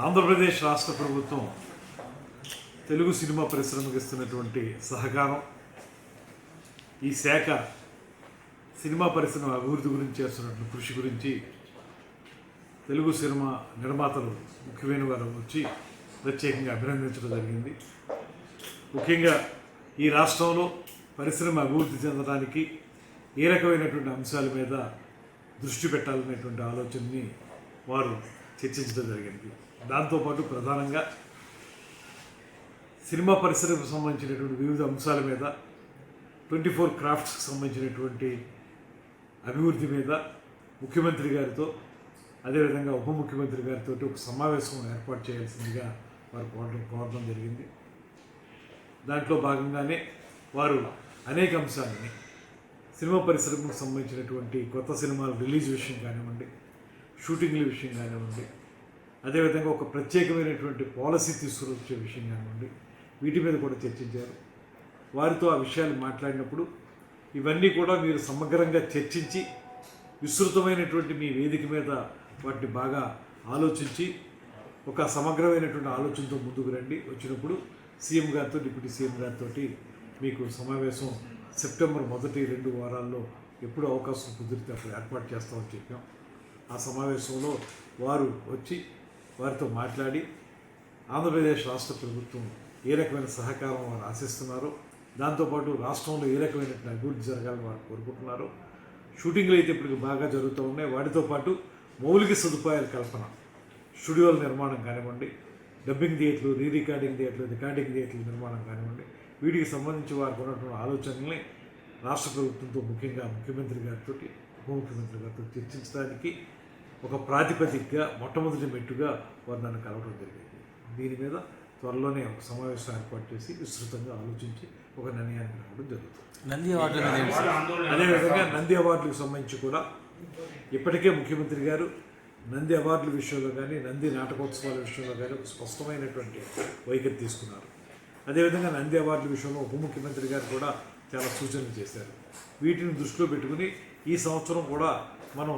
ఆంధ్రప్రదేశ్ రాష్ట్ర ప్రభుత్వం తెలుగు సినిమా పరిశ్రమకు ఇస్తున్నటువంటి సహకారం, ఈ శాఖ సినిమా పరిశ్రమ అభివృద్ధి గురించి చేస్తున్నటువంటి కృషి గురించి తెలుగు సినిమా నిర్మాతలు ముఖ్యమైన వారు వచ్చి ప్రత్యేకంగా అభినందించడం జరిగింది. ముఖ్యంగా ఈ రాష్ట్రంలో పరిశ్రమ అభివృద్ధి చెందడానికి ఏ రకమైనటువంటి అంశాల మీద దృష్టి పెట్టాలనేటువంటి ఆలోచనని వారు చర్చించడం జరిగింది. దాంతోపాటు ప్రధానంగా సినిమా పరిశ్రమకు సంబంధించినటువంటి వివిధ అంశాల మీద 24 క్రాఫ్ట్స్కి సంబంధించినటువంటి అభివృద్ధి మీద ముఖ్యమంత్రి గారితో అదేవిధంగా ఉప ముఖ్యమంత్రి గారితో ఒక సమావేశం ఏర్పాటు చేయాల్సిందిగా వారు కోరడం జరిగింది. దాంట్లో భాగంగానే వారు అనేక అంశాలని సినిమా పరిశ్రమకు సంబంధించినటువంటి కొత్త సినిమాల రిలీజ్ విషయం కానివ్వండి, షూటింగ్ల విషయం కానివ్వండి, అదేవిధంగా ఒక ప్రత్యేకమైనటువంటి పాలసీ తీసుకువచ్చే విషయం కానివ్వండి, వీటి మీద కూడా చర్చించారు. వారితో ఆ విషయాలు మాట్లాడినప్పుడు ఇవన్నీ కూడా మీరు సమగ్రంగా చర్చించి విస్తృతమైనటువంటి మీ వేదిక మీద వాటిని బాగా ఆలోచించి ఒక సమగ్రమైనటువంటి ఆలోచనతో ముందుకు రండి. వచ్చినప్పుడు సీఎం గారితో డిప్యూటీ సీఎం గారితో మీకు సమావేశం సెప్టెంబర్ మొదటి 2 వారాల్లో ఎప్పుడు అవకాశం కుదిరితే అప్పుడు ఏర్పాటు చేస్తామని చెప్పాం. ఆ సమావేశంలో వారు వచ్చి వారితో మాట్లాడి ఆంధ్రప్రదేశ్ రాష్ట్ర ప్రభుత్వం ఏ రకమైన సహకారం వారు ఆశిస్తున్నారో, దాంతోపాటు రాష్ట్రంలో ఏ రకమైనటువంటి అభివృద్ధి జరగాలని వారు కోరుకుంటున్నారు. షూటింగ్లు అయితే ఇప్పటికి బాగా జరుగుతూ ఉన్నాయి. వాటితో పాటు మౌలిక సదుపాయాల కల్పన, స్టూడియోల నిర్మాణం కానివ్వండి, డబ్బింగ్ థియేటర్లు, రికార్డింగ్ థియేటర్లు, రికార్డింగ్ థియేటర్ల నిర్మాణం కానివ్వండి, వీటికి సంబంధించి వారికి ఉన్నటువంటి ఆలోచనల్ని రాష్ట్ర ప్రభుత్వంతో ముఖ్యంగా ముఖ్యమంత్రి గారితో ఉప ముఖ్యమంత్రి గారితో చర్చించడానికి ఒక ప్రాతిపదికగా మొట్టమొదటి మెట్టుగా వారు నన్ను కలవడం జరిగింది. దీని మీద త్వరలోనే ఒక సమావేశం ఏర్పాటు చేసి విస్తృతంగా ఆలోచించి ఒక నిర్ణయానికి రావడం జరుగుతుంది. నంది అవార్డు అదేవిధంగా నంది అవార్డులకు సంబంధించి కూడా ఇప్పటికే ముఖ్యమంత్రి గారు నంది అవార్డుల విషయంలో కానీ, నంది నాటకోత్సవాల విషయంలో కానీ ఒక స్పష్టమైనటువంటి వైఖరి తీసుకున్నారు. అదేవిధంగా నంది అవార్డుల విషయంలో ఉప ముఖ్యమంత్రి గారు కూడా చాలా సూచనలు చేశారు. వీటిని దృష్టిలో పెట్టుకుని ఈ సంవత్సరం కూడా మనం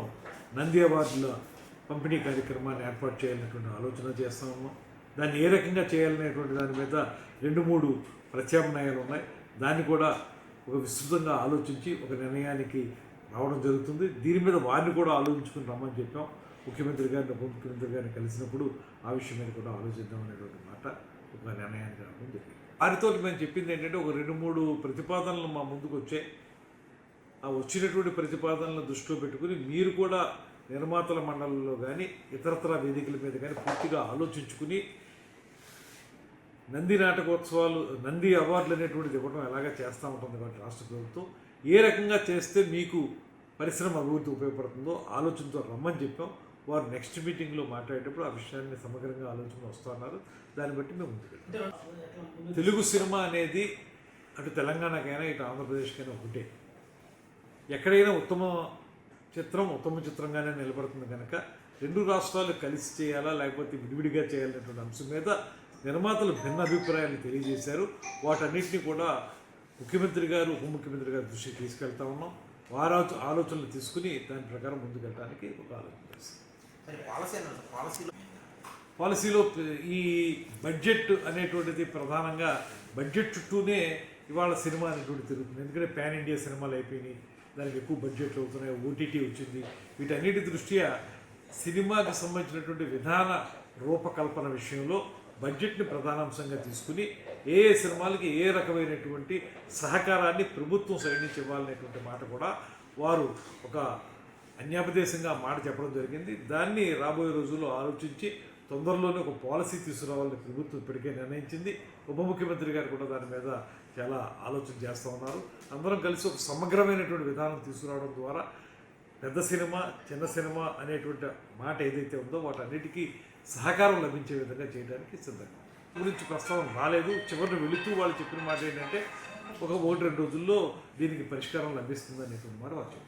నంది అవార్డుల పంపిణీ కార్యక్రమాన్ని ఏర్పాటు చేయాలనేటువంటి ఆలోచన చేస్తూ ఉన్నాం. దాన్ని ఏ రకంగా చేయాలనేటువంటి దాని మీద 2-3 ప్రత్యామ్నాయాలు ఉన్నాయి. దాన్ని కూడా ఒక విస్తృతంగా ఆలోచించి ఒక నిర్ణయానికి రావడం జరుగుతుంది. దీని మీద వారిని కూడా ఆలోచించుకుని రమ్మని చెప్పాం. ముఖ్యమంత్రి గారిని ఉప ముఖ్యమంత్రి గారిని కలిసినప్పుడు ఆ విషయం మీద కూడా ఆలోచిద్దాం అనేటువంటి మాట ఒక నిర్ణయానికి రావడం జరిగింది. వారితో మేము చెప్పింది ఏంటంటే ఒక 2-3 ప్రతిపాదనలు మా ముందుకు వచ్చాయి. ఆ వచ్చినటువంటి ప్రతిపాదనలను దృష్టిలో పెట్టుకుని మీరు కూడా నిర్మాతల మండలిలో కానీ ఇతరతర వేదికల మీద కానీ పూర్తిగా ఆలోచించుకుని నంది నాటకోత్సవాలు, నంది అవార్డులు అనేటువంటిది ఇవ్వడం ఎలాగా చేస్తూ ఉంటుంది కాబట్టి రాష్ట్ర ప్రభుత్వం ఏ రకంగా చేస్తే మీకు పరిశ్రమ అభివృద్ధి ఉపయోగపడుతుందో ఆలోచనతో రమ్మని చెప్పాం. వారు నెక్స్ట్ మీటింగ్లో మాట్లాడేటప్పుడు ఆ విషయాన్ని సమగ్రంగా ఆలోచన వస్తున్నారు. దాన్ని బట్టి మేము ముందుకెళ్తాం. తెలుగు సినిమా అనేది అటు తెలంగాణకైనా ఇటు ఆంధ్రప్రదేశ్కైనా ఒకటే. ఎక్కడైనా ఉత్తమ చిత్రంగానే నిలబడుతుంది కనుక 2 రాష్ట్రాలు కలిసి చేయాలా లేకపోతే విడివిడిగా చేయాలనేటువంటి అంశం మీద నిర్మాతలు భిన్న అభిప్రాయాలు తెలియజేశారు. వాటన్నిటిని కూడా ముఖ్యమంత్రి గారు ఉప ముఖ్యమంత్రి గారి దృష్టికి తీసుకెళ్తా ఉన్నాం. వారు ఆలోచనలు తీసుకుని దాని ప్రకారం ముందుకెళ్ళడానికి ఒక ఆలోచన చేస్తాం. పాలసీలో ఈ బడ్జెట్ అనేటువంటిది ప్రధానంగా బడ్జెట్ చుట్టూనే ఇవాళ సినిమా అనేటువంటి తిరుగుతుంది. ఎందుకంటే పాన్ ఇండియా సినిమాలు అయిపోయినాయి, దానికి ఎక్కువ బడ్జెట్లు అవుతున్నాయి, ఓటీటీ వచ్చింది. వీటన్నిటి దృష్ట్యా సినిమాకి సంబంధించినటువంటి విధాన రూపకల్పన విషయంలో బడ్జెట్ని ప్రధానాంశంగా తీసుకుని ఏ సినిమాలకి ఏ రకమైనటువంటి సహకారాన్ని ప్రభుత్వం సైడ్ నుంచి ఇవ్వాలనేటువంటి మాట కూడా వారు ఒక అన్యాపదేశంగా మాట చెప్పడం జరిగింది. దాన్ని రాబోయే రోజుల్లో ఆలోచించి తొందరలోనే ఒక పాలసీ తీసుకురావాలని ప్రభుత్వం ఇప్పటికే నిర్ణయించింది. ఉప ముఖ్యమంత్రి గారు కూడా దాని మీద చాలా ఆలోచన చేస్తూ ఉన్నారు. అందరం కలిసి ఒక సమగ్రమైనటువంటి విధానం తీసుకురావడం ద్వారా పెద్ద సినిమా, చిన్న సినిమా అనేటువంటి మాట ఏదైతే ఉందో వాటన్నిటికీ సహకారం లభించే విధంగా చేయడానికి సిద్ధంగా గురించి ప్రస్తావన రాలేదు. చివరిని వెళుతూ వాళ్ళు చెప్పిన మాట ఏంటంటే ఒక 1-2 రోజుల్లో దీనికి పరిష్కారం లభిస్తుంది అనేటువంటి మాట వారు చెప్పారు.